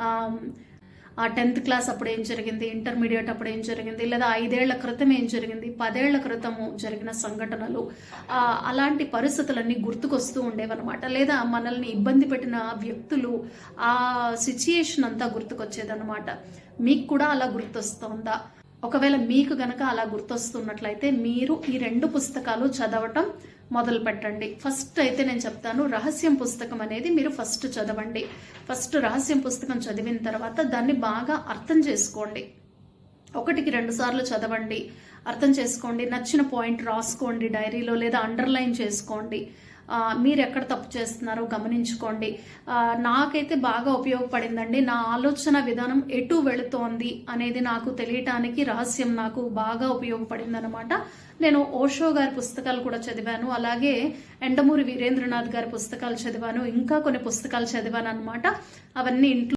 ఆ 10th class అప్పుడు ఏం జరిగింది, ఇంటర్మీడియట్ అప్పుడు ఏం జరిగింది, లేదా 5 ఏళ్ల క్రితం ఏం జరిగింది, 10 ఏళ్ల క్రితము జరిగిన సంఘటనలు, అలాంటి పరిస్థితులన్నీ గుర్తుకొస్తూ ఉండేవన్నమాట. లేదా మనల్ని ఇబ్బంది పెట్టిన వ్యక్తులు, ఆ సిచ్యుయేషన్ అంతా గుర్తుకొచ్చేదన్నమాట. మీకు కూడా అలా గుర్తొస్తుందా? ఒకవేళ మీకు గనక అలా గుర్తొస్తున్నట్లయితే మీరు ఈ 2 పుస్తకాలు చదవటం మొదలు పెట్టండి. ఫస్ట్ అయితే నేను చెప్తాను, రహస్యం పుస్తకం అనేది మీరు ఫస్ట్ చదవండి. ఫస్ట్ రహస్యం పుస్తకం చదివిన తర్వాత దాన్ని బాగా అర్థం చేసుకోండి. 1కి 2 సార్లు చదవండి, అర్థం చేసుకోండి, నచ్చిన పాయింట్ రాసుకోండి డైరీలో, లేదా అండర్లైన్ చేసుకోండి. మీరు ఎక్కడ తప్పు చేస్తున్నారో గమనించుకోండి. నాకైతే బాగా ఉపయోగపడిందండి. నా ఆలోచన విధానం ఎటు వెళుతోంది అనేది నాకు తెలియటానికి రహస్యం నాకు బాగా ఉపయోగపడింది అనమాట. నేను ఓషో గారి పుస్తకాలు కూడా చదివాను, అలాగే ఎండమూరి వీరేంద్రనాథ్ గారి పుస్తకాలు చదివాను, ఇంకా కొన్ని పుస్తకాలు చదివాను అనమాట. అవన్నీ ఇంట్లో